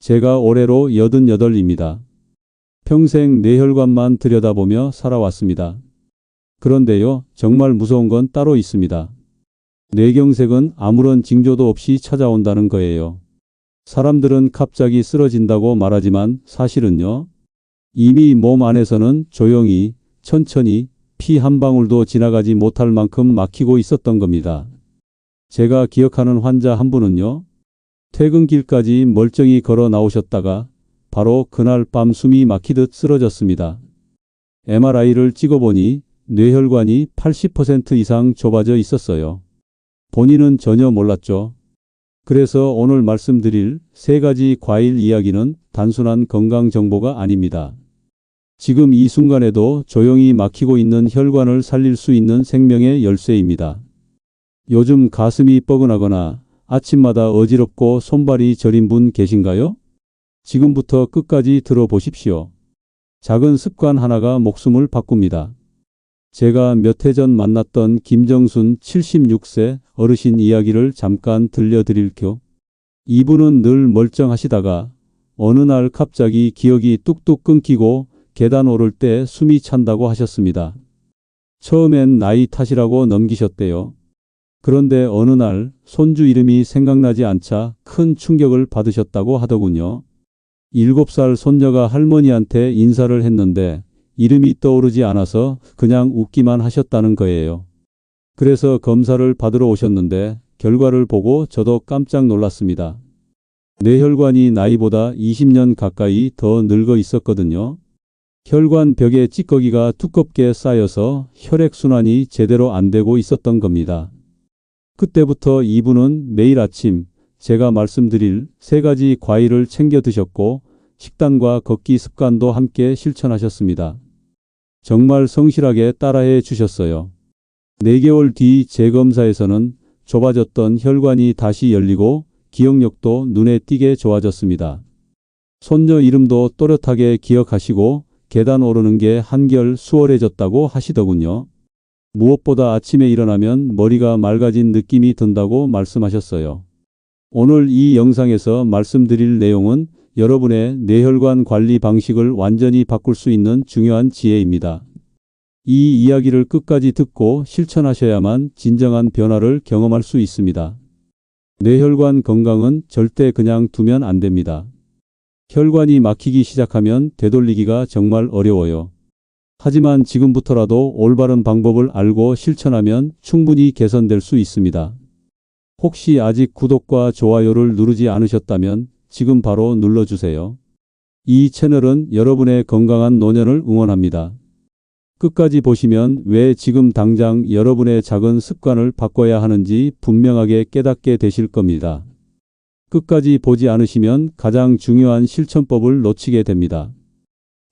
제가 올해로 88입니다. 평생 뇌혈관만 들여다보며 살아왔습니다. 그런데요, 정말 무서운 건 따로 있습니다. 뇌경색은 아무런 징조도 없이 찾아온다는 거예요. 사람들은 갑자기 쓰러진다고 말하지만 사실은요, 이미 몸 안에서는 조용히, 천천히 피 한 방울도 지나가지 못할 만큼 막히고 있었던 겁니다. 제가 기억하는 환자 한 분은요, 퇴근길까지 멀쩡히 걸어 나오셨다가 바로 그날 밤 숨이 막히듯 쓰러졌습니다. MRI를 찍어보니 뇌혈관이 80% 이상 좁아져 있었어요. 본인은 전혀 몰랐죠. 그래서 오늘 말씀드릴 3가지 과일 이야기는 단순한 건강 정보가 아닙니다. 지금 이 순간에도 조용히 막히고 있는 혈관을 살릴 수 있는 생명의 열쇠입니다. 요즘 가슴이 뻐근하거나 아침마다 어지럽고 손발이 저린 분 계신가요? 지금부터 끝까지 들어보십시오. 작은 습관 하나가 목숨을 바꿉니다. 제가 몇 해 전 만났던 김정순 76세 어르신 이야기를 잠깐 들려드릴게요. 이분은 늘 멀쩡하시다가 어느 날 갑자기 기억이 뚝뚝 끊기고 계단 오를 때 숨이 찬다고 하셨습니다. 처음엔 나이 탓이라고 넘기셨대요. 그런데 어느 날 손주 이름이 생각나지 않자 큰 충격을 받으셨다고 하더군요. 7살 손녀가 할머니한테 인사를 했는데 이름이 떠오르지 않아서 그냥 웃기만 하셨다는 거예요. 그래서 검사를 받으러 오셨는데 결과를 보고 저도 깜짝 놀랐습니다. 뇌혈관이 나이보다 20년 가까이 더 늙어 있었거든요. 혈관 벽에 찌꺼기가 두껍게 쌓여서 혈액순환이 제대로 안 되고 있었던 겁니다. 그때부터 이분은 매일 아침 제가 말씀드릴 3가지 과일을 챙겨 드셨고 식단과 걷기 습관도 함께 실천하셨습니다. 정말 성실하게 따라해 주셨어요. 4개월 뒤 재검사에서는 좁아졌던 혈관이 다시 열리고 기억력도 눈에 띄게 좋아졌습니다. 손녀 이름도 또렷하게 기억하시고 계단 오르는 게 한결 수월해졌다고 하시더군요. 무엇보다 아침에 일어나면 머리가 맑아진 느낌이 든다고 말씀하셨어요. 오늘 이 영상에서 말씀드릴 내용은 여러분의 뇌혈관 관리 방식을 완전히 바꿀 수 있는 중요한 지혜입니다. 이 이야기를 끝까지 듣고 실천하셔야만 진정한 변화를 경험할 수 있습니다. 뇌혈관 건강은 절대 그냥 두면 안 됩니다. 혈관이 막히기 시작하면 되돌리기가 정말 어려워요. 하지만 지금부터라도 올바른 방법을 알고 실천하면 충분히 개선될 수 있습니다. 혹시 아직 구독과 좋아요를 누르지 않으셨다면 지금 바로 눌러주세요. 이 채널은 여러분의 건강한 노년을 응원합니다. 끝까지 보시면 왜 지금 당장 여러분의 작은 습관을 바꿔야 하는지 분명하게 깨닫게 되실 겁니다. 끝까지 보지 않으시면 가장 중요한 실천법을 놓치게 됩니다.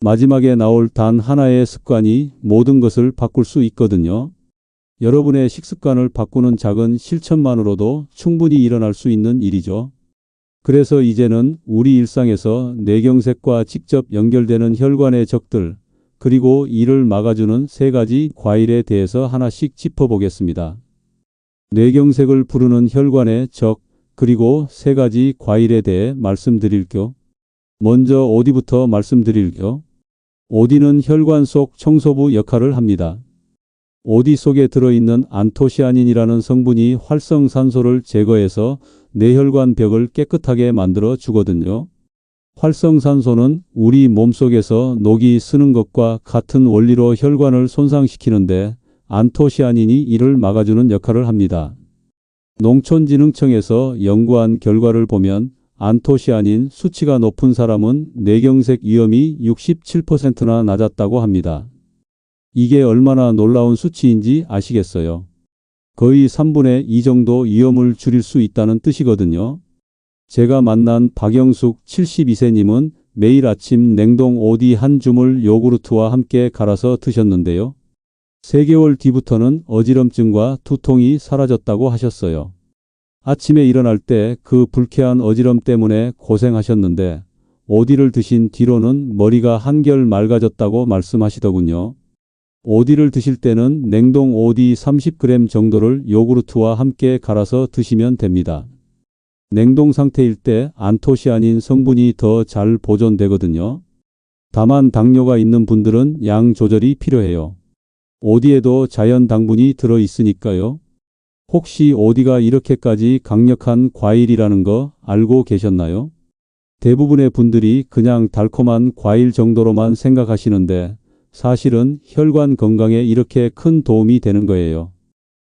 마지막에 나올 단 하나의 습관이 모든 것을 바꿀 수 있거든요. 여러분의 식습관을 바꾸는 작은 실천만으로도 충분히 일어날 수 있는 일이죠. 그래서 이제는 우리 일상에서 뇌경색과 직접 연결되는 혈관의 적들, 그리고 이를 막아주는 3가지 과일에 대해서 하나씩 짚어보겠습니다. 뇌경색을 부르는 혈관의 적, 그리고 3가지 과일에 대해 말씀드릴게요. 먼저 오디부터 말씀드릴게요. 오디는 혈관 속 청소부 역할을 합니다. 오디 속에 들어있는 안토시아닌이라는 성분이 활성산소를 제거해서 뇌혈관 벽을 깨끗하게 만들어 주거든요. 활성산소는 우리 몸속에서 녹이 쓰는 것과 같은 원리로 혈관을 손상시키는데 안토시아닌이 이를 막아주는 역할을 합니다. 농촌진흥청에서 연구한 결과를 보면 안토시아닌 수치가 높은 사람은 뇌경색 위험이 67%나 낮았다고 합니다. 이게 얼마나 놀라운 수치인지 아시겠어요? 거의 3분의 2 정도 위험을 줄일 수 있다는 뜻이거든요. 제가 만난 박영숙 72세님은 매일 아침 냉동 오디 한 줌을 요구르트와 함께 갈아서 드셨는데요. 3개월 뒤부터는 어지럼증과 두통이 사라졌다고 하셨어요. 아침에 일어날 때 그 불쾌한 어지럼 때문에 고생하셨는데 오디를 드신 뒤로는 머리가 한결 맑아졌다고 말씀하시더군요. 오디를 드실 때는 냉동 오디 30g 정도를 요구르트와 함께 갈아서 드시면 됩니다. 냉동 상태일 때 안토시아닌 성분이 더 잘 보존되거든요. 다만 당뇨가 있는 분들은 양 조절이 필요해요. 오디에도 자연 당분이 들어 있으니까요. 혹시 오디가 이렇게까지 강력한 과일이라는 거 알고 계셨나요? 대부분의 분들이 그냥 달콤한 과일 정도로만 생각하시는데 사실은 혈관 건강에 이렇게 큰 도움이 되는 거예요.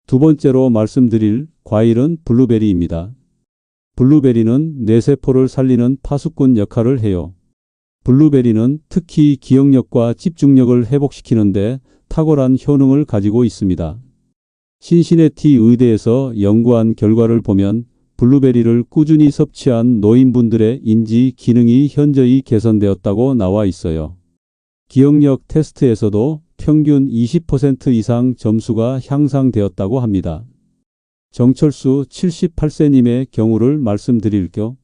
두 번째로 말씀드릴 과일은 블루베리입니다. 블루베리는 뇌세포를 살리는 파수꾼 역할을 해요. 블루베리는 특히 기억력과 집중력을 회복시키는데 탁월한 효능을 가지고 있습니다. 신시내티 의대에서 연구한 결과를 보면 블루베리를 꾸준히 섭취한 노인분들의 인지 기능이 현저히 개선되었다고 나와 있어요. 기억력 테스트에서도 평균 20% 이상 점수가 향상되었다고 합니다. 정철수 78세님의 경우를 말씀드릴게요.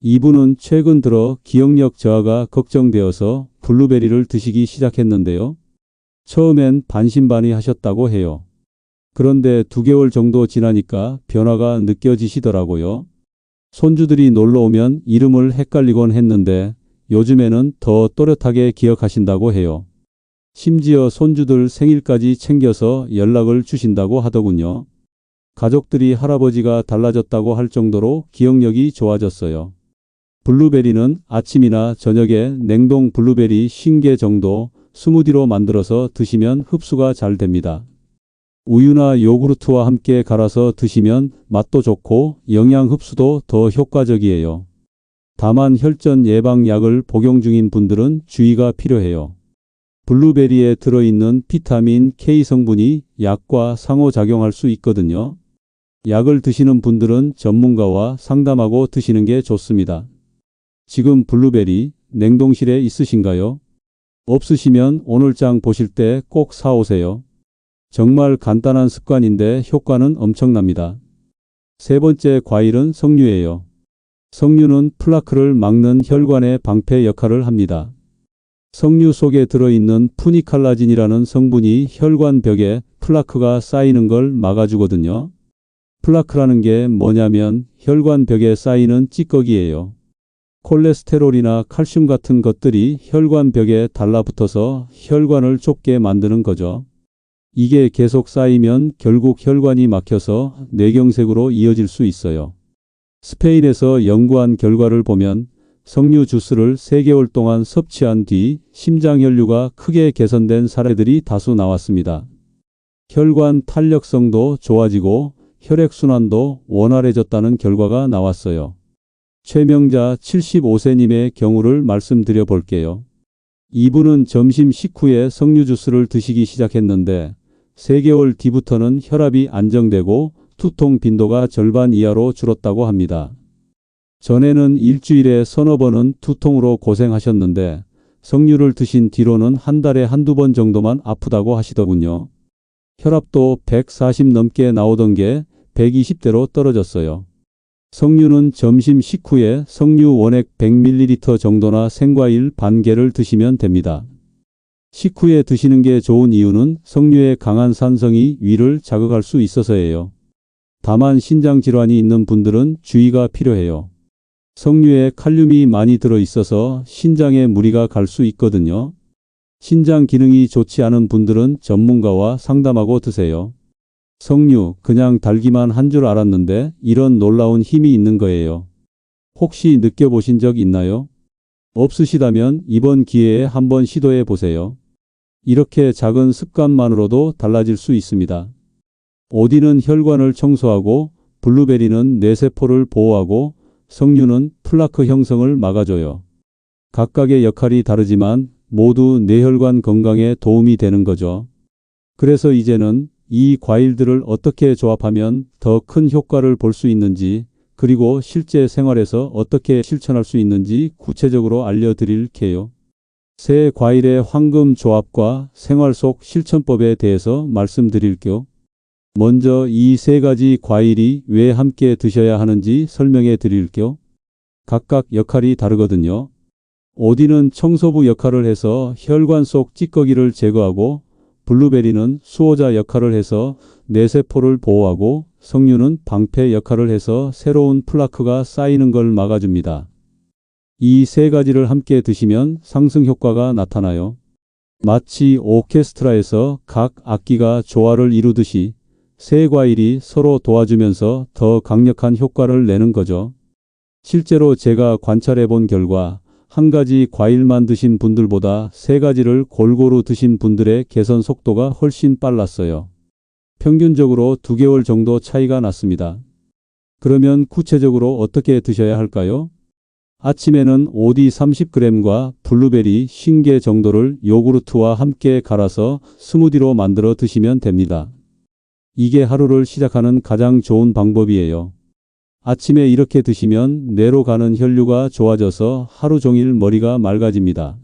이분은 최근 들어 기억력 저하가 걱정되어서 블루베리를 드시기 시작했는데요. 처음엔 반신반의하셨다고 해요. 그런데 2개월 정도 지나니까 변화가 느껴지시더라고요. 손주들이 놀러 오면 이름을 헷갈리곤 했는데 요즘에는 더 또렷하게 기억하신다고 해요. 심지어 손주들 생일까지 챙겨서 연락을 주신다고 하더군요. 가족들이 할아버지가 달라졌다고 할 정도로 기억력이 좋아졌어요. 블루베리는 아침이나 저녁에 냉동 블루베리 50개 정도 스무디로 만들어서 드시면 흡수가 잘 됩니다. 우유나 요구르트와 함께 갈아서 드시면 맛도 좋고 영양 흡수도 더 효과적이에요. 다만 혈전 예방 약을 복용 중인 분들은 주의가 필요해요. 블루베리에 들어있는 비타민 K 성분이 약과 상호작용할 수 있거든요. 약을 드시는 분들은 전문가와 상담하고 드시는 게 좋습니다. 지금 블루베리 냉동실에 있으신가요? 없으시면 오늘장 보실 때 꼭 사오세요. 정말 간단한 습관인데 효과는 엄청납니다. 세 번째 과일은 석류예요. 석류는 플라크를 막는 혈관의 방패 역할을 합니다. 석류 속에 들어있는 푸니칼라진이라는 성분이 혈관벽에 플라크가 쌓이는 걸 막아주거든요. 플라크라는 게 뭐냐면 혈관벽에 쌓이는 찌꺼기예요. 콜레스테롤이나 칼슘 같은 것들이 혈관벽에 달라붙어서 혈관을 좁게 만드는 거죠. 이게 계속 쌓이면 결국 혈관이 막혀서 뇌경색으로 이어질 수 있어요. 스페인에서 연구한 결과를 보면 석류 주스를 3개월 동안 섭취한 뒤 심장혈류가 크게 개선된 사례들이 다수 나왔습니다. 혈관 탄력성도 좋아지고 혈액순환도 원활해졌다는 결과가 나왔어요. 최명자 75세님의 경우를 말씀드려 볼게요. 이분은 점심 식후에 석류 주스를 드시기 시작했는데 3개월 뒤부터는 혈압이 안정되고 투통 빈도가 절반 이하로 줄었다고 합니다. 전에는 일주일에 서너 번은 두통으로 고생하셨는데 석류를 드신 뒤로는 한 달에 한두 번 정도만 아프다고 하시더군요. 혈압도 140 넘게 나오던 게 120대로 떨어졌어요. 석류는 점심 식후에 석류 원액 100ml 정도나 생과일 반 개를 드시면 됩니다. 식후에 드시는 게 좋은 이유는 석류의 강한 산성이 위를 자극할 수 있어서예요. 다만 신장 질환이 있는 분들은 주의가 필요해요. 석류에 칼륨이 많이 들어있어서 신장에 무리가 갈 수 있거든요. 신장 기능이 좋지 않은 분들은 전문가와 상담하고 드세요. 석류 그냥 달기만 한 줄 알았는데 이런 놀라운 힘이 있는 거예요. 혹시 느껴보신 적 있나요? 없으시다면 이번 기회에 한번 시도해 보세요. 이렇게 작은 습관만으로도 달라질 수 있습니다. 오디는 혈관을 청소하고 블루베리는 뇌세포를 보호하고 석류는 플라크 형성을 막아줘요. 각각의 역할이 다르지만 모두 뇌혈관 건강에 도움이 되는 거죠. 그래서 이제는 이 과일들을 어떻게 조합하면 더 큰 효과를 볼 수 있는지 그리고 실제 생활에서 어떻게 실천할 수 있는지 구체적으로 알려드릴게요. 새 과일의 황금 조합과 생활 속 실천법에 대해서 말씀드릴게요. 먼저 이 3가지 과일이 왜 함께 드셔야 하는지 설명해 드릴게요. 각각 역할이 다르거든요. 오디는 청소부 역할을 해서 혈관 속 찌꺼기를 제거하고 블루베리는 수호자 역할을 해서 뇌세포를 보호하고 석류는 방패 역할을 해서 새로운 플라크가 쌓이는 걸 막아줍니다. 이 세 가지를 함께 드시면 상승 효과가 나타나요. 마치 오케스트라에서 각 악기가 조화를 이루듯이 세 과일이 서로 도와주면서 더 강력한 효과를 내는 거죠. 실제로 제가 관찰해 본 결과 한 가지 과일만 드신 분들보다 세 가지를 골고루 드신 분들의 개선 속도가 훨씬 빨랐어요. 평균적으로 2개월 정도 차이가 났습니다. 그러면 구체적으로 어떻게 드셔야 할까요? 아침에는 오디 30g과 블루베리 50개 정도를 요구르트와 함께 갈아서 스무디로 만들어 드시면 됩니다. 이게 하루를 시작하는 가장 좋은 방법이에요. 아침에 이렇게 드시면 뇌로 가는 혈류가 좋아져서 하루 종일 머리가 맑아집니다.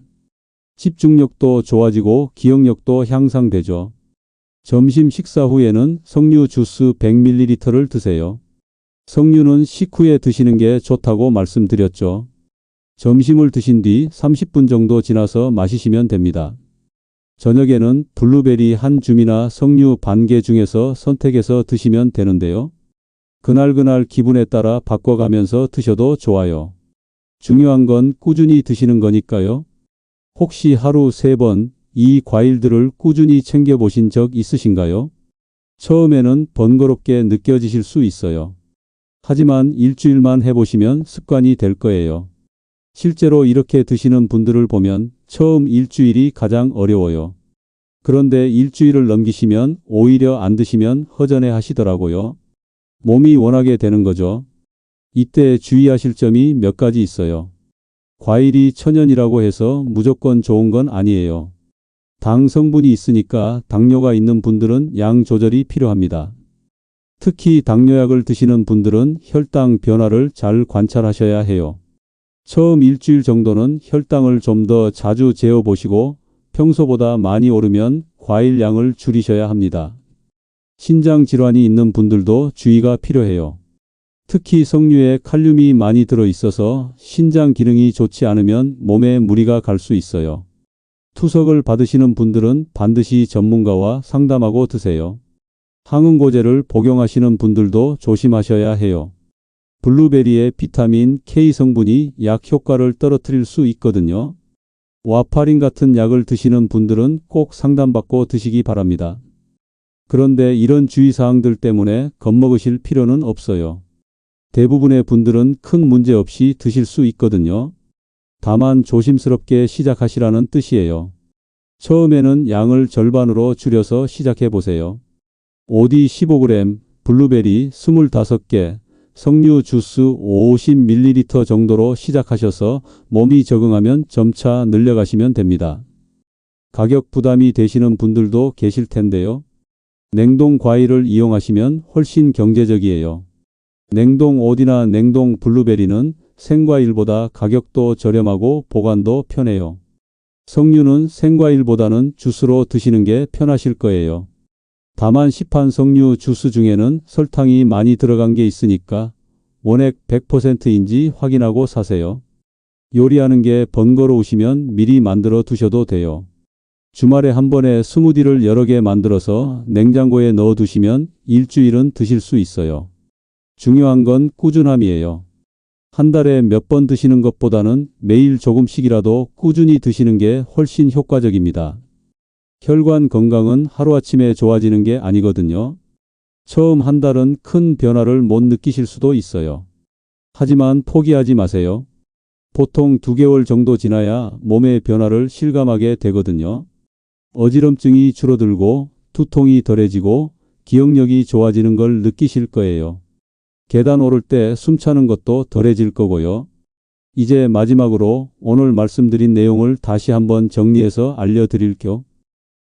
집중력도 좋아지고 기억력도 향상되죠. 점심 식사 후에는 석류 주스 100ml를 드세요. 석류는 식후에 드시는 게 좋다고 말씀드렸죠. 점심을 드신 뒤 30분 정도 지나서 마시시면 됩니다. 저녁에는 블루베리 한 줌이나 석류 반 개 중에서 선택해서 드시면 되는데요. 그날그날 기분에 따라 바꿔가면서 드셔도 좋아요. 중요한 건 꾸준히 드시는 거니까요. 혹시 하루 3번 이 과일들을 꾸준히 챙겨보신 적 있으신가요? 처음에는 번거롭게 느껴지실 수 있어요. 하지만 일주일만 해보시면 습관이 될 거예요. 실제로 이렇게 드시는 분들을 보면 처음 일주일이 가장 어려워요. 그런데 일주일을 넘기시면 오히려 안 드시면 허전해 하시더라고요. 몸이 원하게 되는 거죠. 이때 주의하실 점이 몇 가지 있어요. 과일이 천연이라고 해서 무조건 좋은 건 아니에요. 당 성분이 있으니까 당뇨가 있는 분들은 양 조절이 필요합니다. 특히 당뇨약을 드시는 분들은 혈당 변화를 잘 관찰하셔야 해요. 처음 일주일 정도는 혈당을 좀 더 자주 재어보시고 평소보다 많이 오르면 과일 양을 줄이셔야 합니다. 신장 질환이 있는 분들도 주의가 필요해요. 특히 석류에 칼륨이 많이 들어있어서 신장 기능이 좋지 않으면 몸에 무리가 갈 수 있어요. 투석을 받으시는 분들은 반드시 전문가와 상담하고 드세요. 항응고제를 복용하시는 분들도 조심하셔야 해요. 블루베리의 비타민 K 성분이 약 효과를 떨어뜨릴 수 있거든요. 와파린 같은 약을 드시는 분들은 꼭 상담받고 드시기 바랍니다. 그런데 이런 주의사항들 때문에 겁먹으실 필요는 없어요. 대부분의 분들은 큰 문제 없이 드실 수 있거든요. 다만 조심스럽게 시작하시라는 뜻이에요. 처음에는 양을 절반으로 줄여서 시작해 보세요. 오디 15g, 블루베리 25개, 석류 주스 50ml 정도로 시작하셔서 몸이 적응하면 점차 늘려가시면 됩니다. 가격 부담이 되시는 분들도 계실 텐데요. 냉동 과일을 이용하시면 훨씬 경제적이에요. 냉동 오디나 냉동 블루베리는 생과일보다 가격도 저렴하고 보관도 편해요. 석류는 생과일보다는 주스로 드시는 게 편하실 거예요. 다만 시판 석류 주스 중에는 설탕이 많이 들어간 게 있으니까 원액 100%인지 확인하고 사세요. 요리하는 게 번거로우시면 미리 만들어 두셔도 돼요. 주말에 한 번에 스무디를 여러 개 만들어서 냉장고에 넣어 두시면 일주일은 드실 수 있어요. 중요한 건 꾸준함이에요. 한 달에 몇 번 드시는 것보다는 매일 조금씩이라도 꾸준히 드시는 게 훨씬 효과적입니다. 혈관 건강은 하루아침에 좋아지는 게 아니거든요. 처음 한 달은 큰 변화를 못 느끼실 수도 있어요. 하지만 포기하지 마세요. 보통 2개월 정도 지나야 몸의 변화를 실감하게 되거든요. 어지럼증이 줄어들고 두통이 덜해지고 기억력이 좋아지는 걸 느끼실 거예요. 계단 오를 때 숨차는 것도 덜해질 거고요. 이제 마지막으로 오늘 말씀드린 내용을 다시 한번 정리해서 알려드릴게요.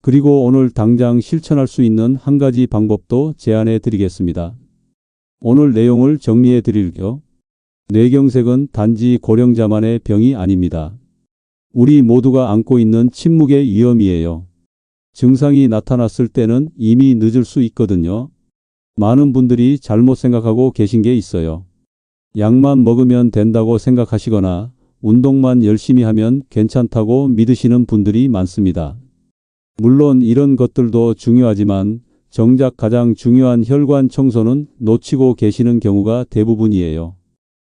그리고 오늘 당장 실천할 수 있는 한 가지 방법도 제안해 드리겠습니다. 오늘 내용을 정리해 드릴게요. 뇌경색은 단지 고령자만의 병이 아닙니다. 우리 모두가 안고 있는 침묵의 위험이에요. 증상이 나타났을 때는 이미 늦을 수 있거든요. 많은 분들이 잘못 생각하고 계신 게 있어요. 약만 먹으면 된다고 생각하시거나 운동만 열심히 하면 괜찮다고 믿으시는 분들이 많습니다. 물론 이런 것들도 중요하지만 정작 가장 중요한 혈관 청소는 놓치고 계시는 경우가 대부분이에요.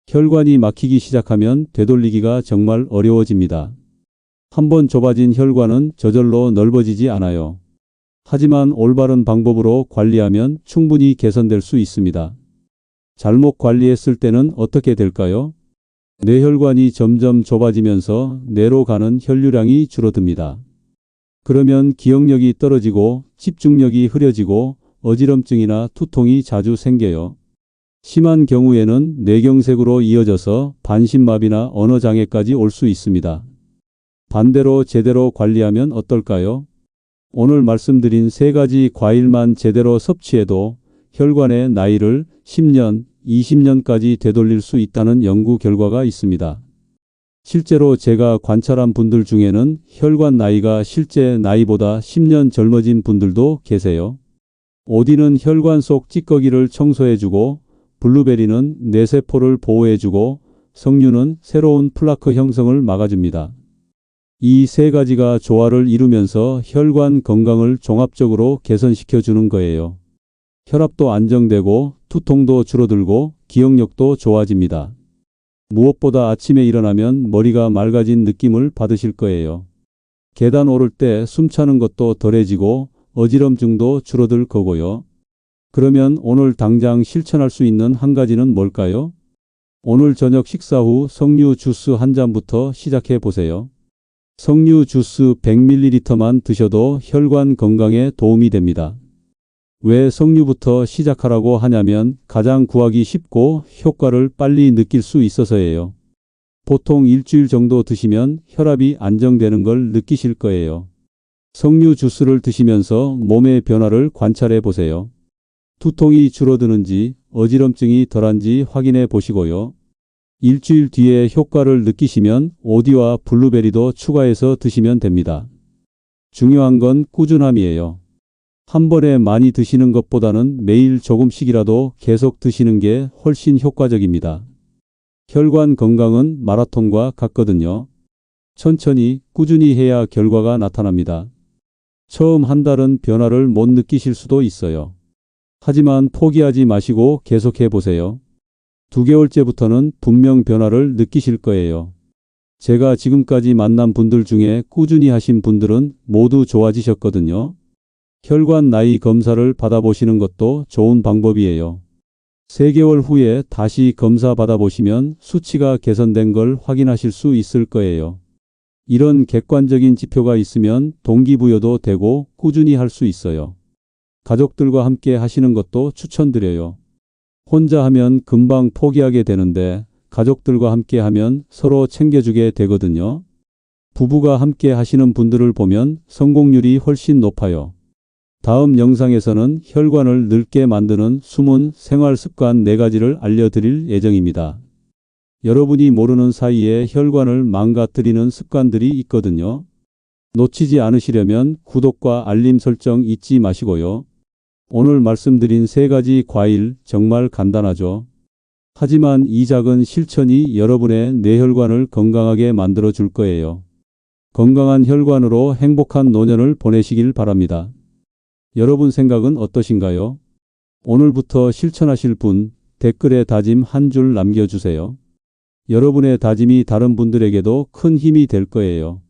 혈관이 막히기 시작하면 되돌리기가 정말 어려워집니다. 한번 좁아진 혈관은 저절로 넓어지지 않아요. 하지만 올바른 방법으로 관리하면 충분히 개선될 수 있습니다. 잘못 관리했을 때는 어떻게 될까요? 뇌혈관이 점점 좁아지면서 뇌로 가는 혈류량이 줄어듭니다. 그러면 기억력이 떨어지고 집중력이 흐려지고 어지럼증이나 두통이 자주 생겨요. 심한 경우에는 뇌경색으로 이어져서 반신마비나 언어장애까지 올 수 있습니다. 반대로 제대로 관리하면 어떨까요? 오늘 말씀드린 3가지 과일만 제대로 섭취해도 혈관의 나이를 10년, 20년까지 되돌릴 수 있다는 연구 결과가 있습니다. 실제로 제가 관찰한 분들 중에는 혈관 나이가 실제 나이보다 10년 젊어진 분들도 계세요. 오디는 혈관 속 찌꺼기를 청소해주고, 블루베리는 뇌세포를 보호해주고, 석류는 새로운 플라크 형성을 막아줍니다. 이 3가지가 조화를 이루면서 혈관 건강을 종합적으로 개선시켜주는 거예요. 혈압도 안정되고 두통도 줄어들고 기억력도 좋아집니다. 무엇보다 아침에 일어나면 머리가 맑아진 느낌을 받으실 거예요. 계단 오를 때 숨차는 것도 덜해지고 어지럼증도 줄어들 거고요. 그러면 오늘 당장 실천할 수 있는 한 가지는 뭘까요? 오늘 저녁 식사 후 석류 주스 한 잔부터 시작해 보세요. 석류 주스 100ml만 드셔도 혈관 건강에 도움이 됩니다. 왜 석류부터 시작하라고 하냐면 가장 구하기 쉽고 효과를 빨리 느낄 수 있어서예요. 보통 일주일 정도 드시면 혈압이 안정되는 걸 느끼실 거예요. 석류 주스를 드시면서 몸의 변화를 관찰해 보세요. 두통이 줄어드는지 어지럼증이 덜한지 확인해 보시고요. 일주일 뒤에 효과를 느끼시면 오디와 블루베리도 추가해서 드시면 됩니다. 중요한 건 꾸준함이에요. 한 번에 많이 드시는 것보다는 매일 조금씩이라도 계속 드시는 게 훨씬 효과적입니다. 혈관 건강은 마라톤과 같거든요. 천천히 꾸준히 해야 결과가 나타납니다. 처음 한 달은 변화를 못 느끼실 수도 있어요. 하지만 포기하지 마시고 계속해 보세요. 2개월째부터는 분명 변화를 느끼실 거예요. 제가 지금까지 만난 분들 중에 꾸준히 하신 분들은 모두 좋아지셨거든요. 혈관 나이 검사를 받아보시는 것도 좋은 방법이에요. 3개월 후에 다시 검사 받아보시면 수치가 개선된 걸 확인하실 수 있을 거예요. 이런 객관적인 지표가 있으면 동기부여도 되고 꾸준히 할 수 있어요. 가족들과 함께 하시는 것도 추천드려요. 혼자 하면 금방 포기하게 되는데 가족들과 함께 하면 서로 챙겨주게 되거든요. 부부가 함께 하시는 분들을 보면 성공률이 훨씬 높아요. 다음 영상에서는 혈관을 늙게 만드는 숨은 생활 습관 4가지를 알려드릴 예정입니다. 여러분이 모르는 사이에 혈관을 망가뜨리는 습관들이 있거든요. 놓치지 않으시려면 구독과 알림 설정 잊지 마시고요. 오늘 말씀드린 3가지 과일 정말 간단하죠. 하지만 이 작은 실천이 여러분의 뇌혈관을 건강하게 만들어 줄 거예요. 건강한 혈관으로 행복한 노년을 보내시길 바랍니다. 여러분 생각은 어떠신가요? 오늘부터 실천하실 분 댓글에 다짐 한 줄 남겨주세요. 여러분의 다짐이 다른 분들에게도 큰 힘이 될 거예요.